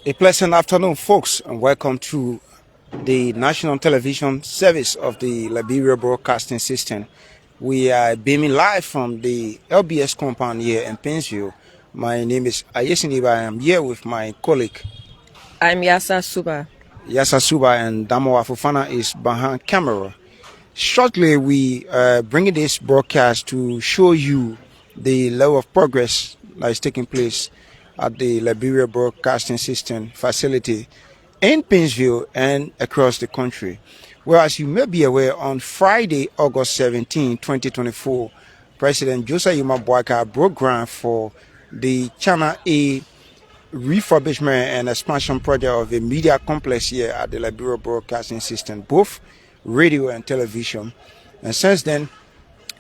A pleasant afternoon, folks, and welcome to the national television service of the Liberia Broadcasting System. We are beaming live from the LBS compound here in Painesville. My name is Ayesiniba. I am here with my colleague I'm Yasa Suba. Yasa Suba, and Damo Afufana is behind camera. Shortly, we bringing this broadcast to show you the level of progress that is taking place at the Liberia Broadcasting System facility in Painesville and across the country. Whereas you may be aware, on Friday, August 17, 2024, President Joseph Yuma Boakai broke ground for the Channel A refurbishment and expansion project of a media complex here at the Liberia Broadcasting System, both radio and television. And since then,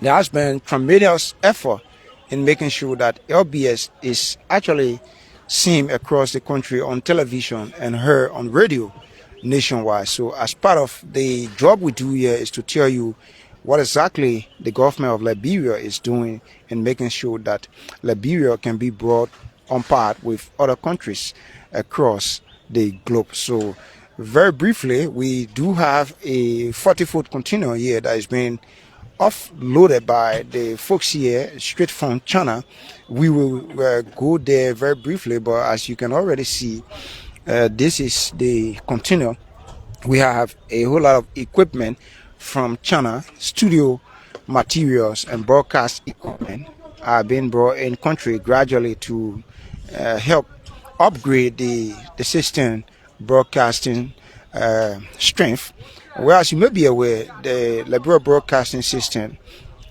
there has been tremendous effort in making sure that LBS is actually seen across the country on television and heard on radio nationwide. So as part of the job we do here is to tell you what exactly the government of Liberia is doing in making sure that Liberia can be brought on par with other countries across the globe. So very briefly, we do have a 40-foot container here that is being offloaded by the folks here straight from China. We will go there very briefly, but as you can already see, this is the container. We have a whole lot of equipment from China. Studio materials and broadcast equipment are being brought in country gradually to help upgrade the system broadcasting strength. Whereas you may be aware, the Liberia Broadcasting System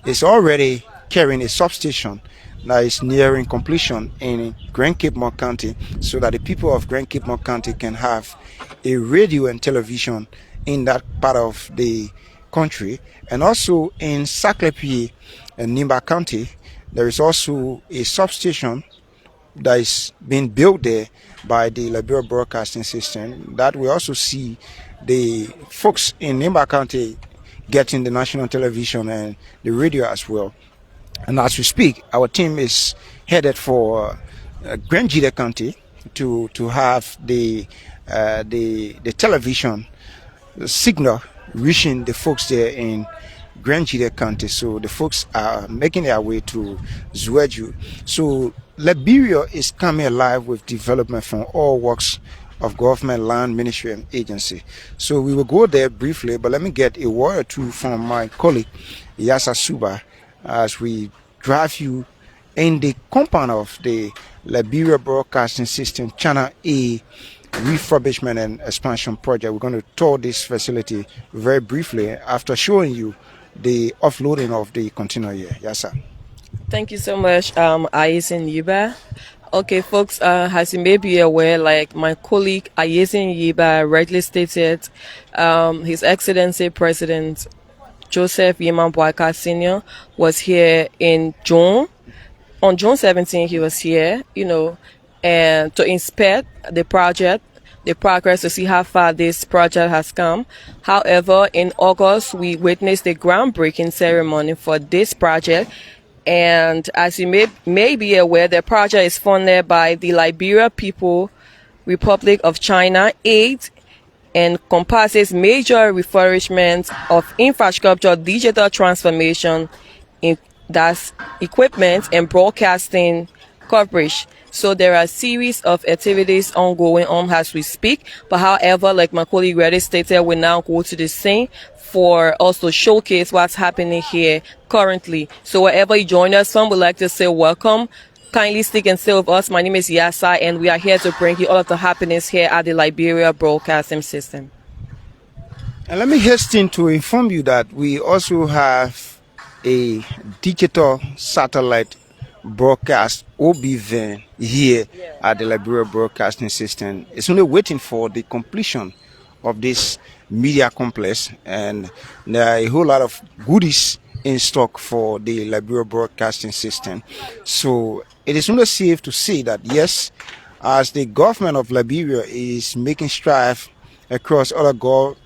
is already carrying a substation that is nearing completion in Grand Cape More County, so that the people of Grand Cape More County can have a radio and television in that part of the country. And also in Saklepi and Nimba County, there is also a substation that is being built there by the Liberia Broadcasting System. That we also see the folks in Nimba County getting the national television and the radio as well. And as we speak, our team is headed for Grand Jide County to have the television signal reaching the folks there in Grand Jide County. So the folks are making their way to Zueju. So Liberia is coming alive with development from all walks of government, land, ministry, and agency. So we will go there briefly, but let me get a word or two from my colleague Yasa Suba as we drive you in the compound of the Liberia Broadcasting System Channel A refurbishment and expansion project. We're going to tour this facility very briefly after showing you the offloading of the container here. Yes, sir. Thank you so much, Ayesin Yiba. Okay, folks, as you may be aware, like my colleague Ayesin Yiba rightly stated, His Excellency President Joseph Yeman Boakai Sr. was here in June. On June 17, he was here, and to inspect the project, the progress, to see how far this project has come. However, in August, we witnessed the groundbreaking ceremony for this project. And as you may be aware, the project is funded by the Liberia People Republic of China aid and encompasses major refurbishment of infrastructure, digital transformation, that's equipment and broadcasting coverage. So there are a series of activities ongoing on as we speak. But however, like my colleague already stated, we now go to the scene for us to showcase what's happening here currently. So wherever you join us from, we'd like to say welcome. Kindly stick and stay with us. My name is Yasa, and we are here to bring you all of the happenings here at the Liberia Broadcasting System. And let me hasten to inform you that we also have a digital satellite broadcast OB here at the Liberia Broadcasting System. It's only waiting for the completion of this media complex, and there are a whole lot of goodies in stock for the Liberia Broadcasting System. So it is only safe to say that yes, as the government of Liberia is making strides across other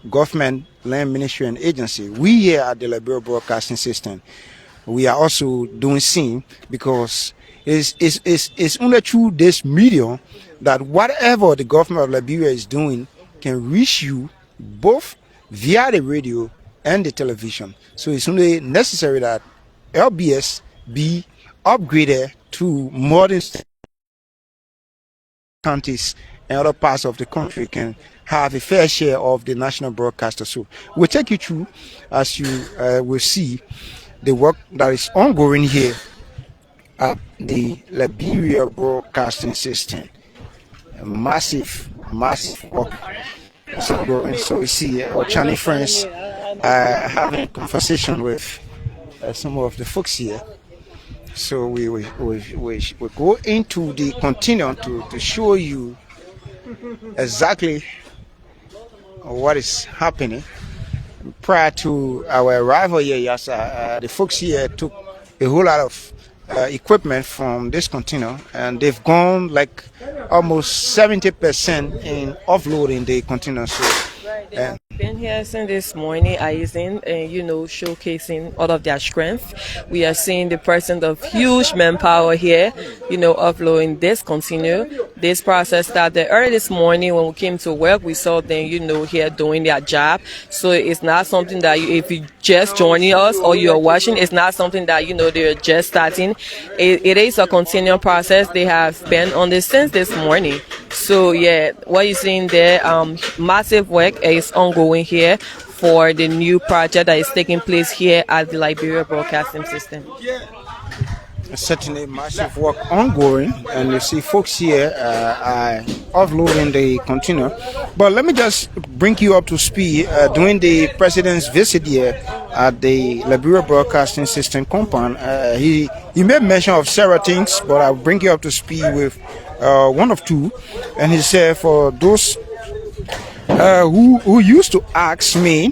government, land, ministry, and agency, we here at the Liberia Broadcasting System, we are also doing same, because It's only through this medium that whatever the government of Liberia is doing can reach you both via the radio and the television. So it's only necessary that LBS be upgraded to modern counties and other parts of the country can have a fair share of the national broadcaster. So we'll take you through, as you will see, the work that is ongoing here at the Liberia Broadcasting System. A massive work is ongoing. So we see our Chinese friends having a conversation with some of the folks here. So we go into the continuum to show you exactly what is happening. Prior to our arrival here, yes, the folks here took a whole lot of equipment from this container, and they've gone like almost 70% in offloading the container. So, been here since this morning, Aizen, and showcasing all of their strength. We are seeing the presence of huge manpower here, offloading this container. This process started early this morning when we came to work. We saw them, here doing their job. So it's not something that if you just joining us or you're watching, it's not something that they're just starting. It is a continual process. They have been on this since this morning. So yeah, what you're seeing there, massive work is ongoing here for the new project that is taking place here at the Liberia Broadcasting System. Certainly massive work ongoing, and you see folks here are offloading the container. But let me just bring you up to speed. During the president's visit here at the Liberia Broadcasting System compound, he made mention of several things, but I'll bring you up to speed with one of two. And he said, for those who used to ask me,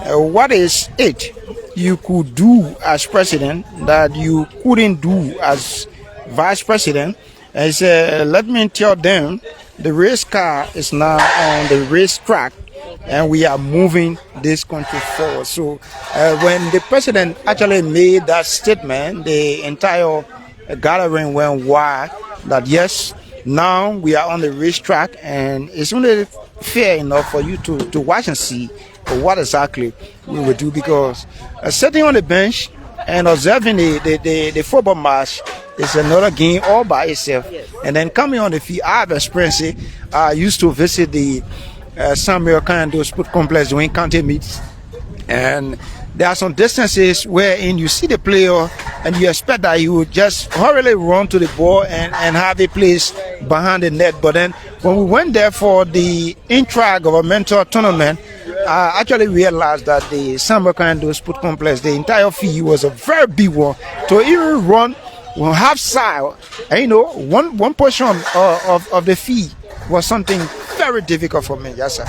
what is it you could do as president that you couldn't do as vice president? And he said, let me tell them, the race car is now on the race track, and we are moving this country forward. So when the president actually made that statement, the entire gathering went wild that yes, now we are on the racetrack, and it's only fair enough for you to watch and see what exactly we will do, because sitting on the bench and observing the football match is another game all by itself. Yes. And then coming on the field, I have experienced it. I used to visit the Samuel Kando Sport Complex doing county meets, and there are some distances wherein you see the player and you expect that he would just hurriedly run to the ball and have a place behind the net. But then when we went there for the intra-governmental tournament, I actually realized that the Samuel Kando Sport Complex, the entire field was a very big one. To even run half side, and one portion of the field was something very difficult for me. Yes, sir.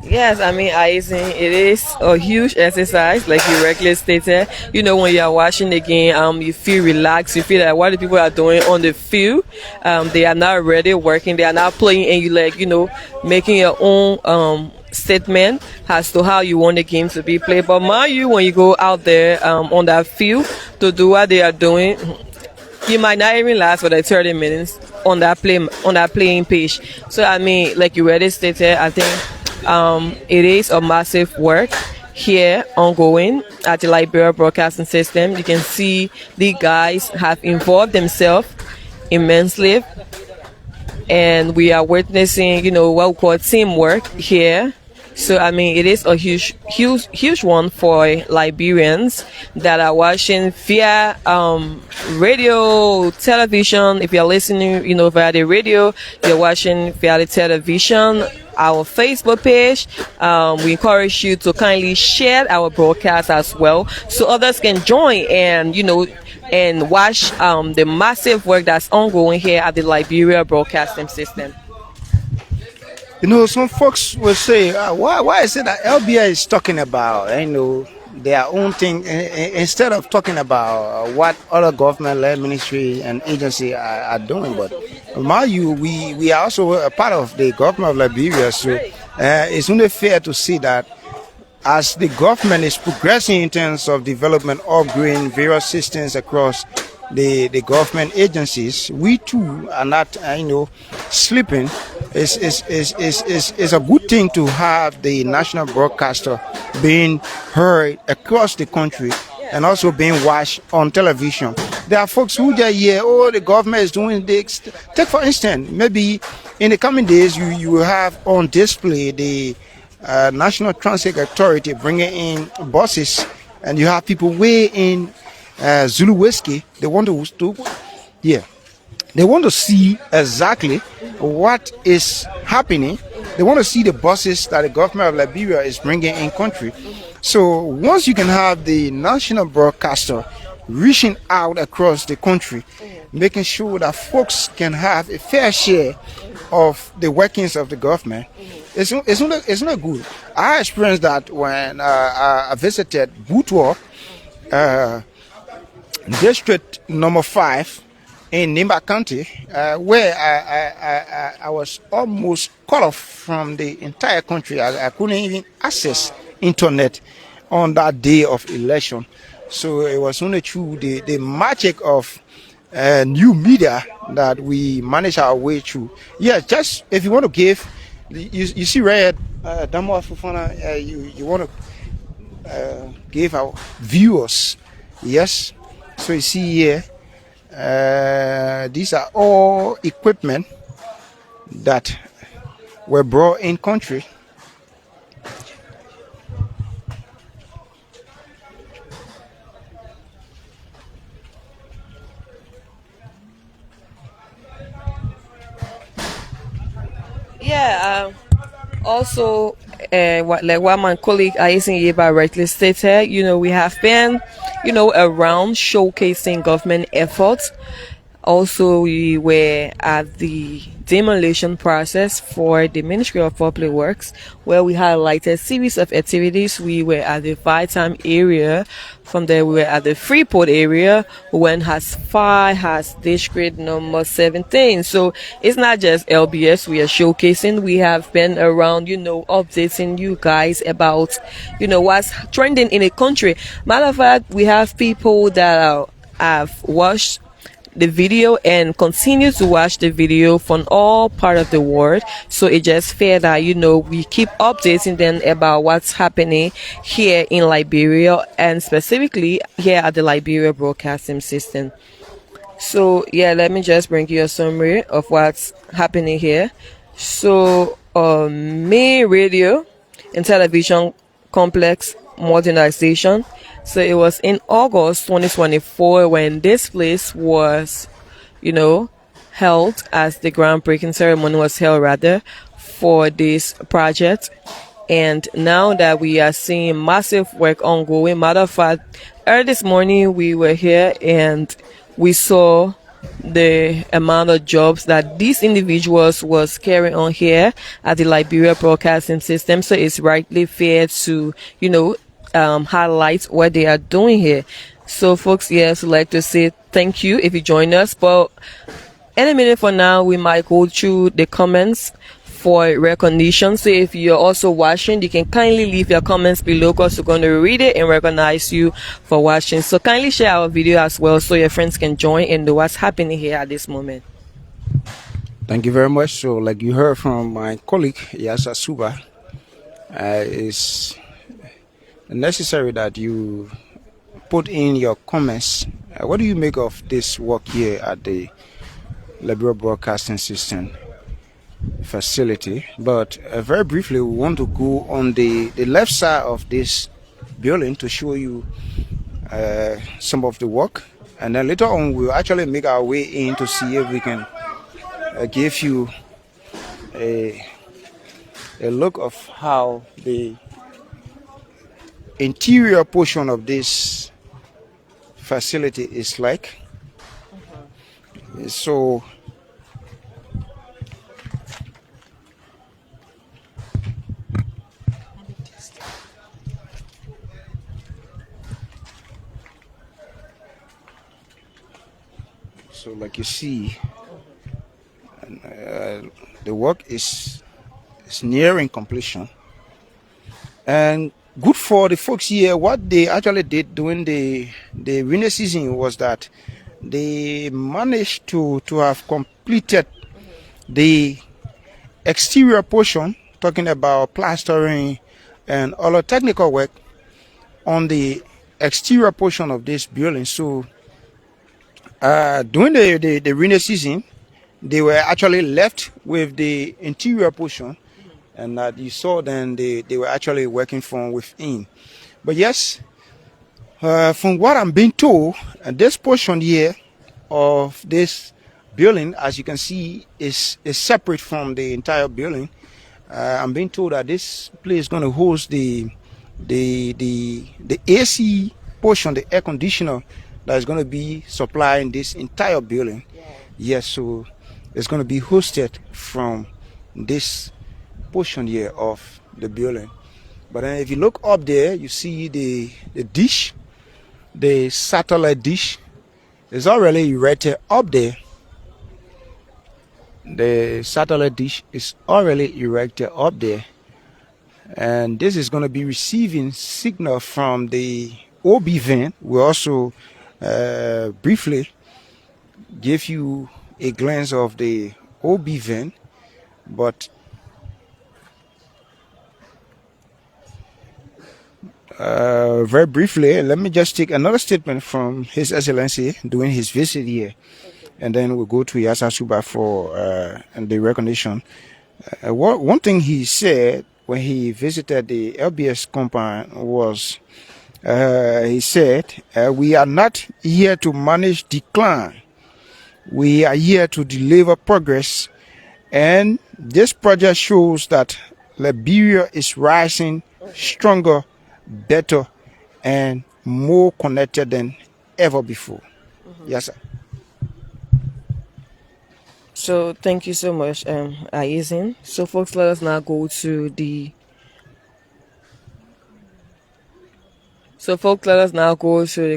Yes, I mean, it is a huge exercise, like you regularly stated. When you are watching the game, you feel relaxed. You feel like what the people are doing on the field, they are not really working. They are not playing, and you making your own statement as to how you want the game to be played. But mind you, when you go out there on that field to do what they are doing, you might not even last for the 30 minutes on that playing page. So I mean, like you already stated, I think it is a massive work here ongoing at the Liberia Broadcasting System. You can see the guys have involved themselves immensely, and we are witnessing, what we call teamwork here. So I mean, it is a huge one for Liberians that are watching via radio, television. If you're listening, via the radio, you're watching via the television, our Facebook page. We encourage you to kindly share our broadcast as well, so others can join and and watch the massive work that's ongoing here at the Liberia Broadcasting System. Some folks will say, why is it that LBS is talking about, their own thing instead of talking about what other government-led ministry and agency are doing? But mind you, we are also a part of the government of Liberia, so it's only fair to see that as the government is progressing in terms of development, upgrading various systems across the government agencies, we too are not, sleeping. It's a good thing to have the national broadcaster being heard across the country and also being watched on television. There are folks who just hear, oh, the government is doing this. Take for instance, maybe in the coming days, you will have on display the National Transit Authority bringing in buses, and you have people way in Zulu Whiskey. They want yeah, they want to see exactly what is happening. They want to see the buses that the government of Liberia is bringing in country. So once you can have the national broadcaster reaching out across the country, making sure that folks can have a fair share of the workings of the government, it's not good. I experienced that when I visited Butwa, District number 5 in Nimba County, where I was almost cut off from the entire country. I couldn't even access internet on that day of election. So it was only through the magic of new media that we managed our way through. Yeah, just if you want to give, you see Red Damo Fufana, you want to give our viewers, yes. So you see here, these are all equipment that were brought in country. Yeah. Also, what my colleague Aisin Yeba rightly stated, we have been, around showcasing government efforts. Also, we were at the demolition process for the Ministry of Public Works, where we highlighted a series of activities. We were at the Vitam area. From there, we were at the Freeport area. We went as far as district number 17. So it's not just LBS we are showcasing. We have been around, updating you guys about, what's trending in the country. Matter of fact, we have people that have watched the video and continue to watch the video from all part of the world. So it's just fair that we keep updating them about what's happening here in Liberia, and specifically here at the Liberia Broadcasting System. So yeah, let me just bring you a summary of what's happening here. So main radio and television complex modernization. So it was in August 2024 when this place was, held, as the groundbreaking ceremony was held rather for this project. And now that we are seeing massive work ongoing, matter of fact, early this morning we were here and we saw the amount of jobs that these individuals was carrying on here at the Liberia Broadcasting System. So it's rightly fair to, highlight what they are doing here. So folks, yes, I'd like to say thank you if you join us. But any minute from now, we might go through the comments for recognition. So if you're also watching, you can kindly leave your comments below because we're going to read it and recognize you for watching. So kindly share our video as well so your friends can join and know what's happening here at this moment. Thank you very much. So like you heard from my colleague, Yasa Suba, it's necessary that you put in your comments. What do you make of this work here at the Liberia Broadcasting System facility? But very briefly, we want to go on the left side of this building to show you some of the work, and then later on we'll actually make our way in to see if we can give you a look of how the interior portion of this facility is like. So like you see, the work is nearing completion, and good for the folks here. What they actually did during the rainy season was that they managed to have completed the exterior portion, talking about plastering and all the technical work on the exterior portion of this building. So during the rainy season, they were actually left with the interior portion, and that you saw then they were actually working from within. But yes, from what I'm being told, this portion here of this building, as you can see, is separate from the entire building. I'm being told that this place is going to host the AC portion, the air conditioner that is going to be supplying this entire building. Yes, so it's going to be hosted from this portion here of the building. But then if you look up there, you see the dish, the satellite dish is already erected up there. The satellite dish is already erected up there, and this is going to be receiving signal from the OB van. We'll also briefly give you a glance of the OB van, but very briefly, let me just take another statement from His Excellency during his visit here, and then we'll go to Yasa Suba for the recognition. One thing he said when he visited the LBS compound was, he said, we are not here to manage decline. We are here to deliver progress. And this project shows that Liberia is rising stronger, better, and more connected than ever before. Yes, sir. So thank you so much, Aisin. So folks, let us now go to the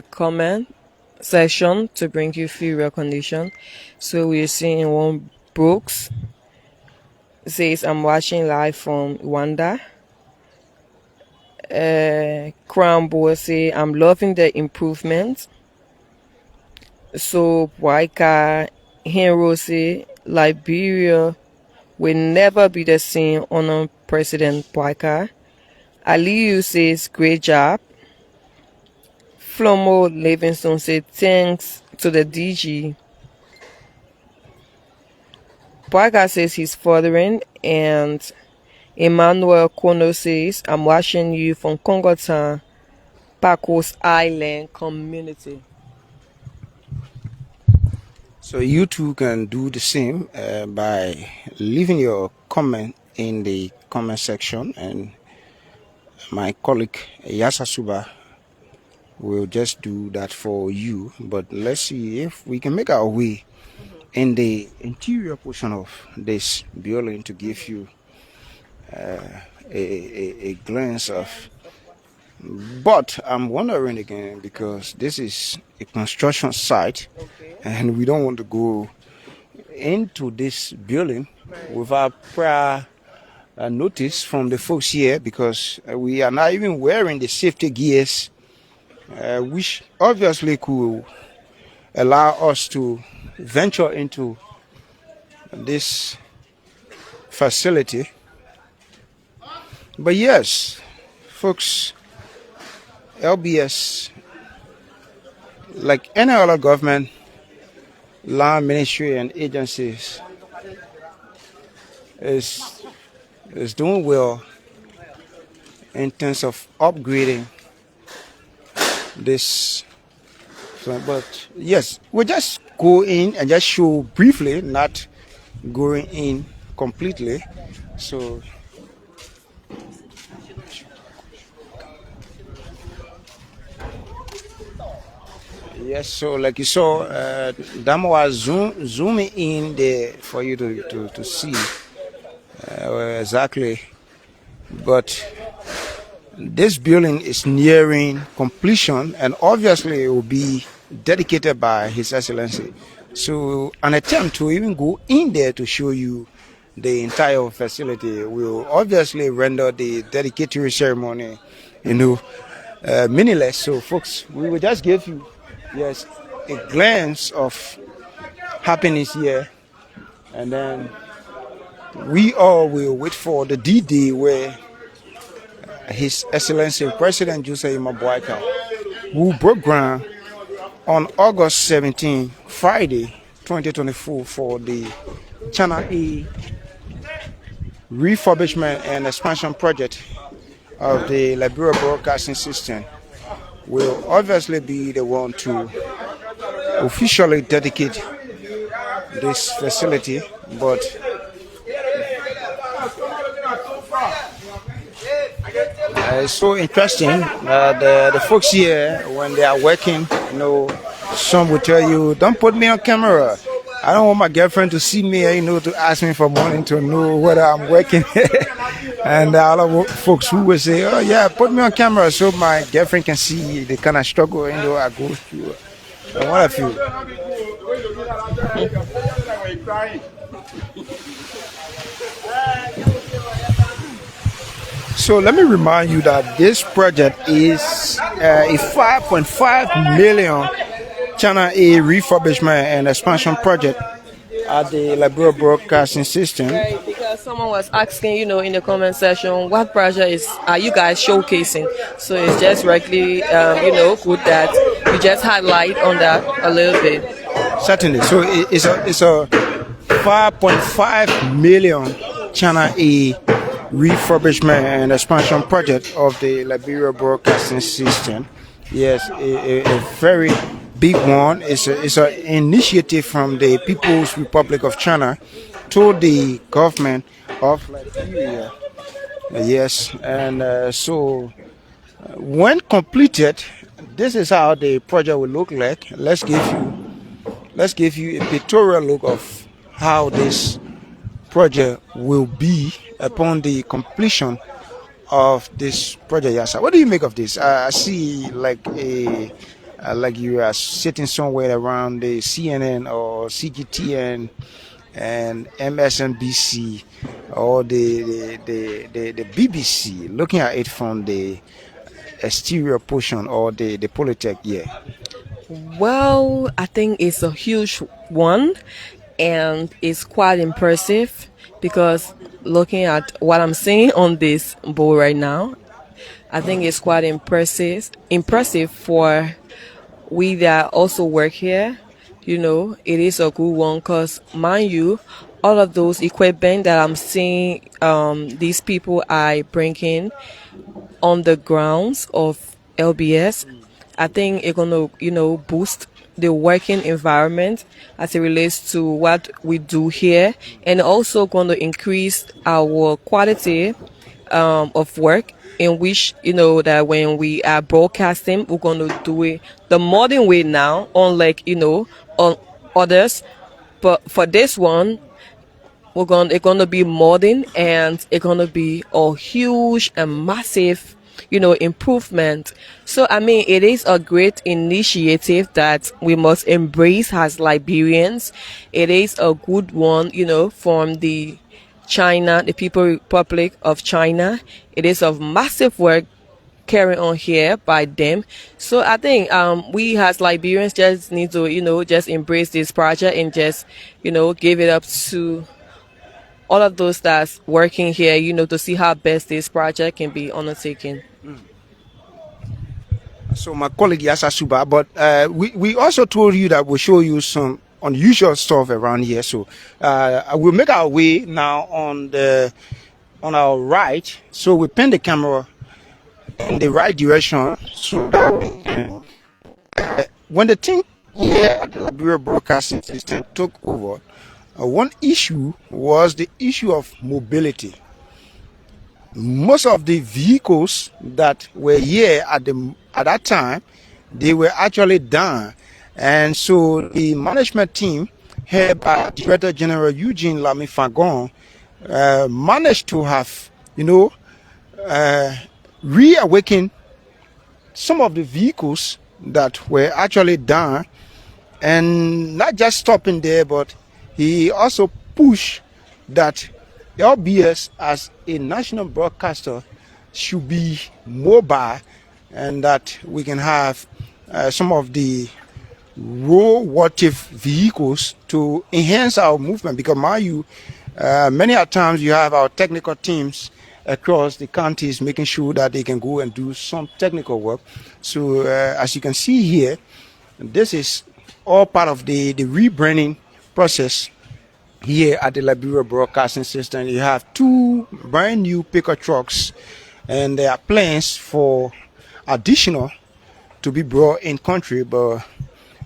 comment section to bring you free recognition. So we're seeing one Brooks says, I'm watching live from Rwanda. Crown Boy say, I'm loving the improvement. So Waika Henro say, Liberia will never be the same under President Waika. Aliyu says, great job. Flomo Livingston said, thanks to the DG. Waika says he's furthering, and Emmanuel Kono says, I'm watching you from Congotown, Pacos Island community. So you too can do the same by leaving your comment in the comment section, and my colleague Yasasuba will just do that for you. But let's see if we can make our way in the interior portion of this building to give you a glance of. But I'm wondering again, because this is a construction site, and we don't want to go into this building without prior notice from the folks here, because we are not even wearing the safety gears, which obviously could allow us to venture into this facility. But yes, folks, LBS, like any other government, land ministry and agencies, is doing well in terms of upgrading this. But yes, we'll just go in and just show briefly, not going in completely. So yes, so like you saw, Damo was zooming in there for you to see exactly. But this building is nearing completion, and obviously it will be dedicated by His Excellency. So an attempt to even go in there to show you the entire facility will obviously render the dedicatory ceremony, meaningless. So folks, we will just give you, yes, a glance of happiness here, and then we all will wait for the D-Day where His Excellency President Jose Mabuaika, who broke ground on August 17, Friday, 2024, for the Channel A refurbishment and expansion project of the Liberia Broadcasting System, will obviously be the one to officially dedicate this facility. But it's so interesting. The folks here, when they are working, some will tell you, "Don't put me on camera. I don't want my girlfriend to see me, to ask me for money to know whether I'm working." And other folks who will say, "Oh yeah, put me on camera so my girlfriend can see the kind of struggle I go through." And what I feel. So let me remind you that this project is a 5.5 million Channel A refurbishment and expansion project at the Liberia Broadcasting System. Right, because someone was asking, in the comment section, what project are you guys showcasing? So it's just regularly, good that you just highlight on that a little bit. Certainly. So it's a 5.5 million Channel A refurbishment and expansion project of the Liberia Broadcasting System. Yes, a very big one. It's an initiative from the People's Republic of China to the government of Liberia. Yes, and so when completed, this is how the project will look like. Let's give you a pictorial look of how this project will be upon the completion of this project. Yes, what do you make of this? I see like you are sitting somewhere around the CNN or CGTN and MSNBC or the BBC, looking at it from the exterior portion or the Polytech. Yeah. Well, I think it's a huge one, and it's quite impressive because looking at what I'm seeing on this board right now, I think it's quite impressive for we that also work here. It is a good one because, mind you, all of those equipment that I'm seeing these people are bringing on the grounds of LBS, I think it's going to, boost the working environment as it relates to what we do here, and also going to increase our quality of work, in which that when we are broadcasting, we're going to do it the modern way now, unlike on others. But for this one, it's going to be modern, and it's going to be a huge and massive improvement. So it is a great initiative that we must embrace as Liberians. It is a good one from the People Republic of China. It is of massive work carried on here by them. So I think we as Liberians just need to just embrace this project and just give it up to all of those that's working here, to see how best this project can be undertaken. So my colleague Yasa Suba, but we also told you that we'll show you some unusual stuff around here. So we'll make our way now on our right. So we pin the camera in the right direction. So when the thing here at the Liberia Broadcasting System took over, one issue was the issue of mobility. Most of the vehicles that were here at that time, they were actually down, and so the management team, headed by Director General Eugene Lamy Fagon, managed to have reawaken some of the vehicles that were actually down, and not just stopping there, but he also pushed that LBS as a national broadcaster should be mobile, and that we can have some of the road vehicles to enhance our movement. Because mind you, many a times you have our technical teams across the counties making sure that they can go and do some technical work. So as you can see here, this is all part of the rebranding process here at the Liberia Broadcasting System. You have two brand new pickup trucks, and there are plans for additional to be brought in country, but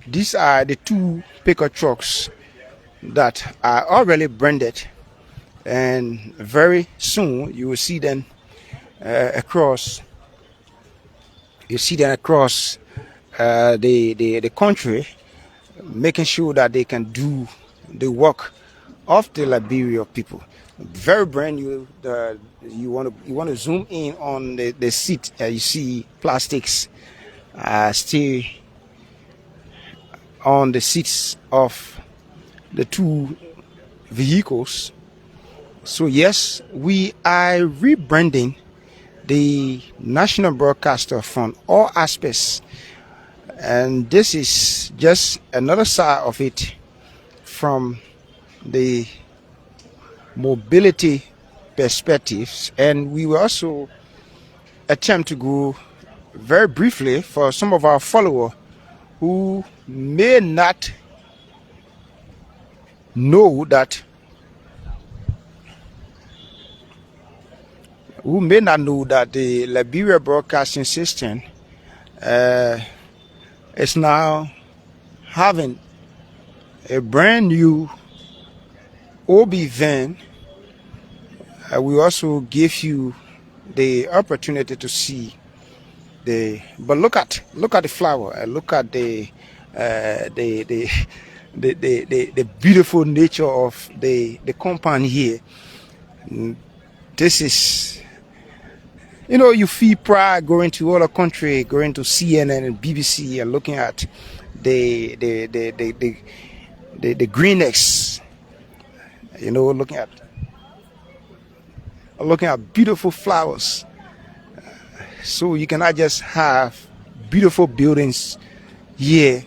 these are the two pickup trucks that are already branded, and very soon you will see them across. You see them across the country, making sure that they can do the work of the Liberia people. Very brand new. You want to zoom in on the seat. You see plastics still on the seats of the two vehicles. So yes, we are rebranding the national broadcaster from all aspects, and this is just another side of it from the mobility perspectives. And we will also attempt to go very briefly for some of our followers who may not know that the Liberia Broadcasting System is now having a brand new OB van. We also give you the opportunity to see but look at the flower, look at the beautiful nature of the compound here. This is, you feel pride going to other country, going to CNN and BBC and looking at the greenness, looking at beautiful flowers. So you cannot just have beautiful buildings here,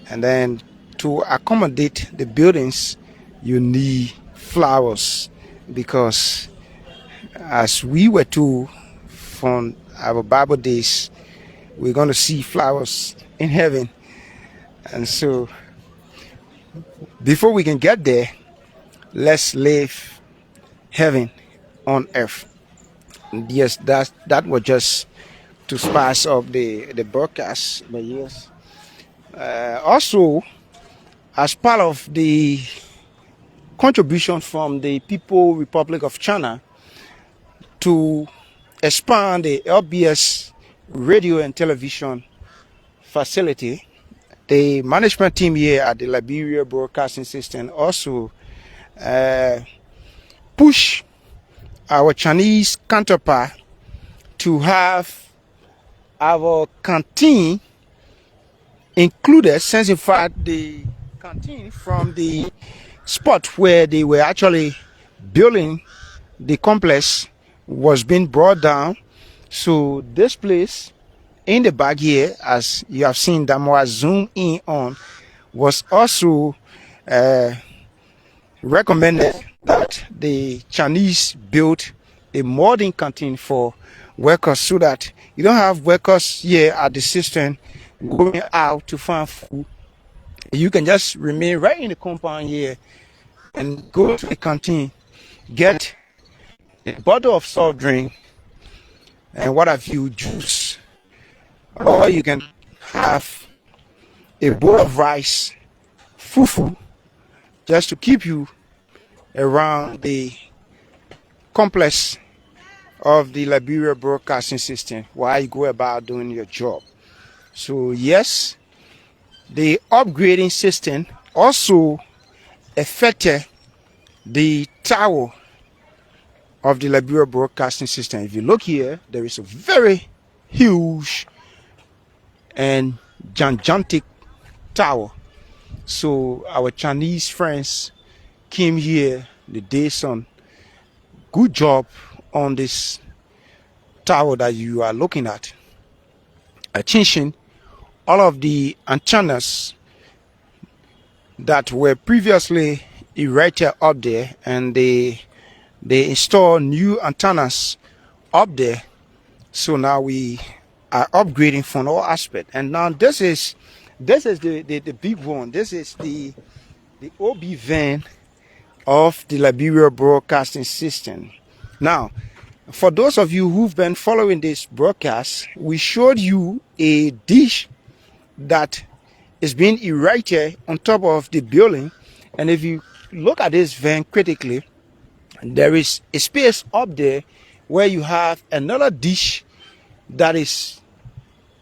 and then to accommodate the buildings you need flowers, because as we were told from our Bible days, we're going to see flowers in heaven. And so before we can get there, let's live heaven on earth. Yes, that was just to spice up the broadcast. But yes, also as part of the contribution from the People Republic of China to expand the LBS radio and television facility, the management team here at the Liberia Broadcasting System also push our Chinese counterpart to have our canteen included, since in fact the canteen from the spot where they were actually building the complex was being brought down. So this place in the back here, as you have seen Damoa zoom in on, was also recommended that the Chinese build a modern canteen for workers, so that you don't have workers here at the system going out to find food. You can just remain right in the compound here and go to the canteen, get a bottle of soft drink and what have you, juice, or you can have a bowl of rice, fufu, just to keep you around the complex of the Liberia Broadcasting System while you go about doing your job. So yes, the upgrading system also affected the tower of the Liberia Broadcasting System. If you look here, there is a very huge and gigantic tower. So our Chinese friends came here, they did some good job on this tower that you are looking at, changing all of the antennas that were previously erected up there, and they install new antennas up there. So now we are upgrading from all aspects. And now this is the big one. This is the OB van of the Liberia Broadcasting System. Now, for those of you who've been following this broadcast, we showed you a dish that is being erected on top of the building. And if you look at this van critically, there is a space up there where you have another dish that is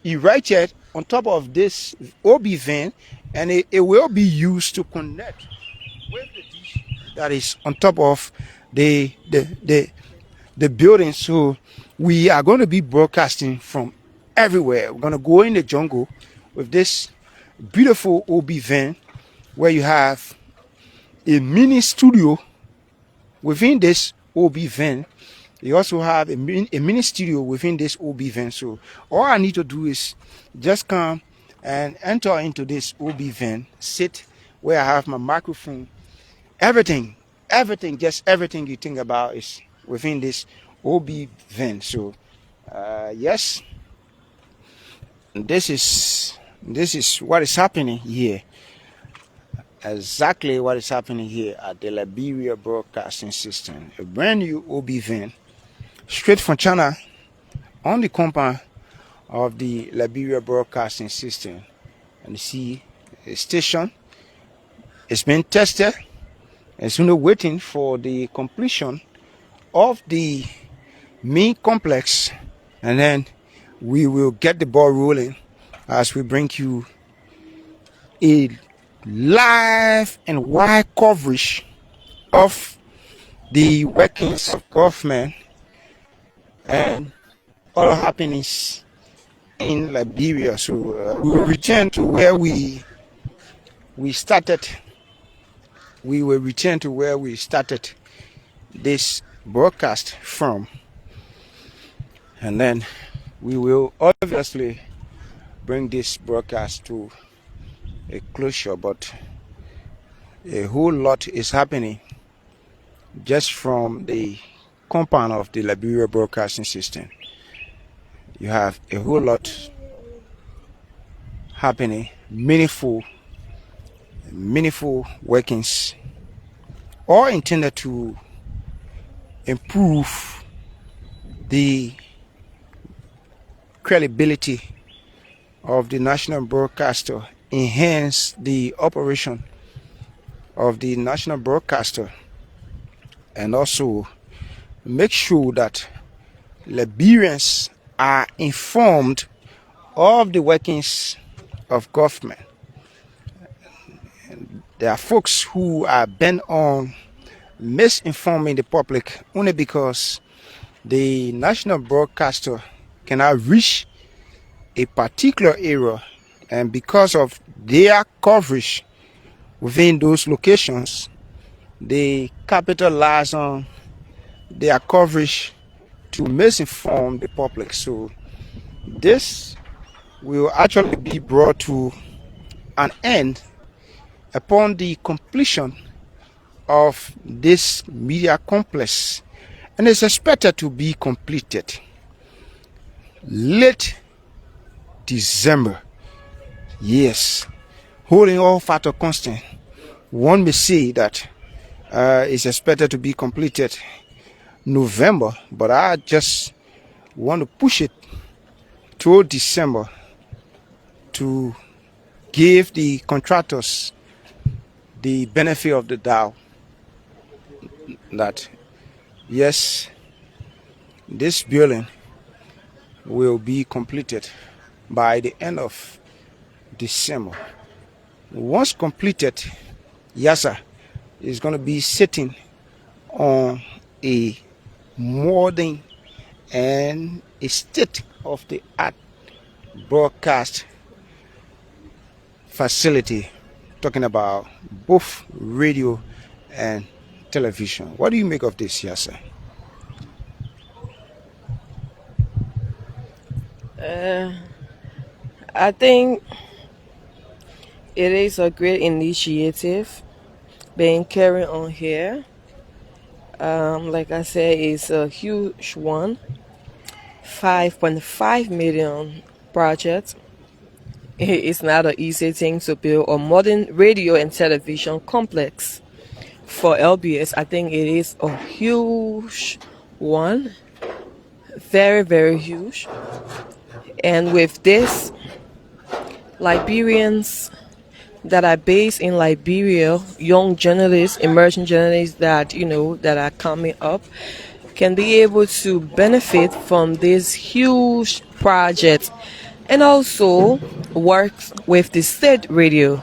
erected on top of this OB van, and it will be used to connect with the dish that is on top of the building. So we are going to be broadcasting from everywhere. We're going to go in the jungle with this beautiful OB van, where you have a mini studio within this OB van. You also have a mini studio within this OB van. So all I need to do is just come and enter into this OB van, sit where I have my microphone. Everything, just everything you think about is within this OB van. So yes, this is what is happening here. Exactly what is happening here at the Liberia Broadcasting System. A brand new OB van, straight from China, on the compound of the Liberia Broadcasting System. And you see a station. It's been tested. It's only waiting for the completion of the main complex, and then we will get the ball rolling as we bring you a live and wide coverage of the workings of government and all happenings in Liberia. So we will return to where we started. We will return to where we started this broadcast from, and then we will obviously bring this broadcast to a closure. But a whole lot is happening just from the compound of the Liberia Broadcasting System. You have a whole lot happening, meaningful workings, all intended to improve the credibility of the national broadcaster, enhance the operation of the national broadcaster, and also make sure that Liberians are informed of the workings of government. There are folks who are bent on misinforming the public only because the national broadcaster cannot reach a particular area, and because of their coverage within those locations, they capitalize on their coverage to misinform the public. So this will actually be brought to an end upon the completion of this media complex, and it's expected to be completed late December. Yes, holding all factor constant, one may say that it's expected to be completed November, but I just want to push it to December to give the contractors the benefit of the doubt that yes, this building will be completed by the end of December. Once completed, Yasa is going to be sitting on a modern and a state-of-the-art broadcast facility, talking about both radio and television. What do you make of this, Yasa? I think It is a great initiative being carried on here. Like I said, it's a huge one. 5.5 million project. It's not an easy thing to build a modern radio and television complex. For LBS, I think it is a huge one. Very, very huge. And with this, Liberians that are based in Liberia, young journalists, emerging journalists that that are coming up, can be able to benefit from this huge project, and also work with the state radio.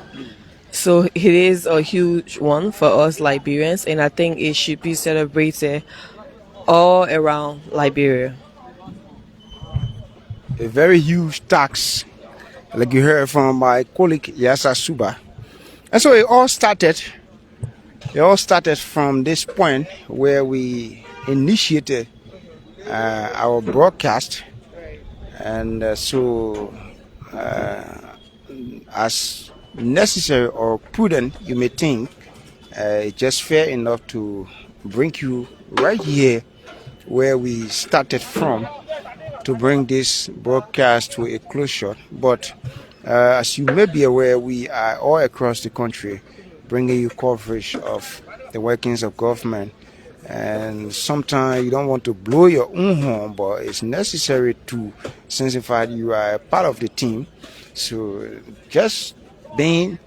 So it is a huge one for us Liberians, and I think it should be celebrated all around Liberia. A very huge tax, like you heard from my colleague Yasa Suba. And so it all started from this point where we initiated our broadcast. And as necessary or prudent you may think, it's just fair enough to bring you right here where we started from to bring this broadcast to a closure. But as you may be aware, we are all across the country bringing you coverage of the workings of government. And sometimes you don't want to blow your own horn, but it's necessary to, since in fact you are a part of the team. So just being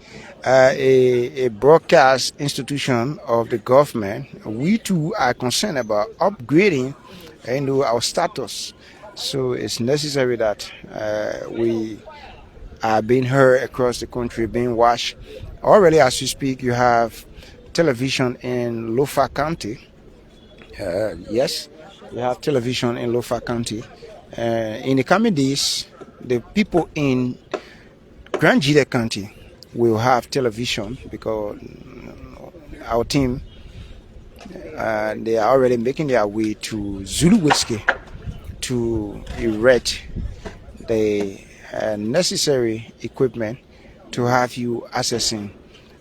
a broadcast institution of the government, we too are concerned about upgrading our status. So it's necessary that we are being heard across the country, being watched. Already, as you speak, you have television in Lofa County. Yes, we have television in Lofa County. In the coming days, the people in Grand Jide County will have television because our team, they are already making their way to Zulu Whiskey to erect the necessary equipment to have you accessing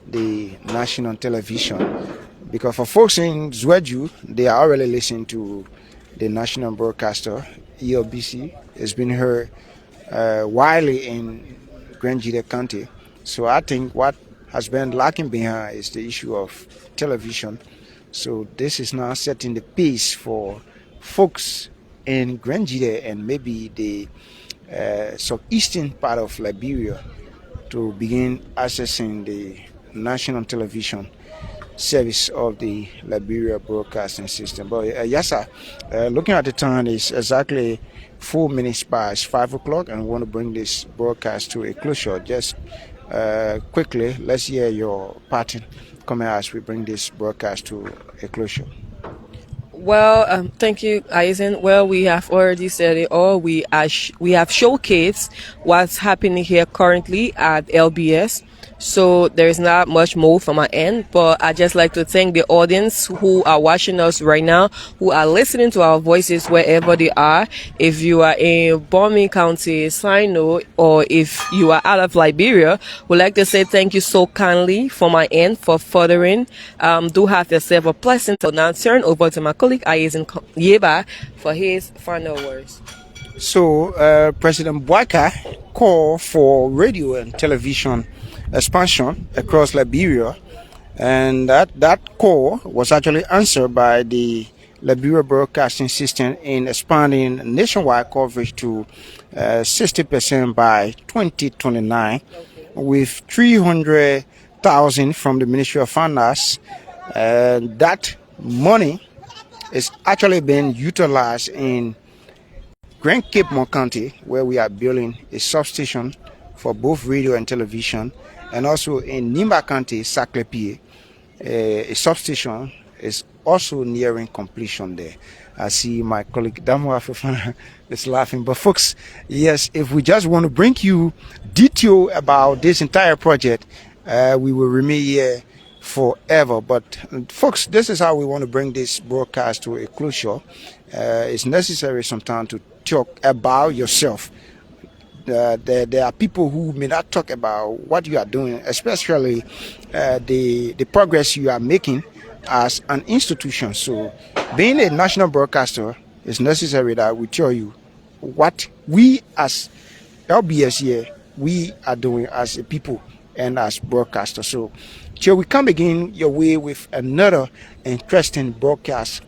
the national television. Because for folks in Zweju, they are already listening to the national broadcaster, ELBC. It's been heard widely in Grand Jide County. So I think what has been lacking behind is the issue of television. So this is now setting the pace for folks in Grand Jide and maybe the southeastern part of Liberia to begin accessing the national television service of the Liberia Broadcasting System. But yes, sir, looking at the time, it's exactly 4 minutes past 5 o'clock, and we want to bring this broadcast to a closure. Just quickly, let's hear your parting comment as we bring this broadcast to a closure. Well, thank you, Eisen. Well, we have already said it all. We have showcased what's happening here currently at LBS. So there is not much more from my end, but I just like to thank the audience who are watching us right now, who are listening to our voices wherever they are. If you are in Bombing County, Sino, or if you are out of Liberia, we'd like to say thank you so kindly from my end for furthering. Do have yourself a pleasant. So now turn over to my colleague Ayezin Yeba for his final words. So President Bwaka called for radio and television expansion across Liberia, and that call was actually answered by the Liberia Broadcasting System in expanding nationwide coverage to 60% by 2029, with 300,000 from the Ministry of Finance. That money is actually being utilized in Grand Cape More County, where we are building a substation for both radio and television, and also in Nimba County, Saklepie, a substation is also nearing completion there. I see my colleague Damwa Fofana is laughing. But folks, yes, if we just want to bring you detail about this entire project, we will remain here forever. But folks, this is how we want to bring this broadcast to a closure. It's necessary sometimes to talk about yourself. there are people who may not talk about what you are doing, especially the progress you are making as an institution. So, being a national broadcaster, it's necessary that we tell you what we as LBS here we are doing as a people and as broadcasters. So, till we come again your way with another interesting broadcast.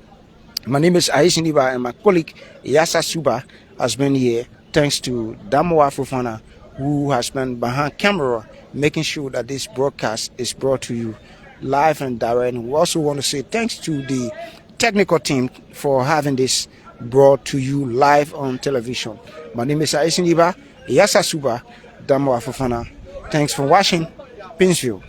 My name is Aishin Iba, and my colleague Yasa Suba has been here. Thanks to Damowa Fofana, who has been behind camera, making sure that this broadcast is brought to you live and direct. And we also want to say thanks to the technical team for having this brought to you live on television. My name is Aishin Iba, Yasa Suba, Damowa Fofana. Thanks for watching. Pinsville.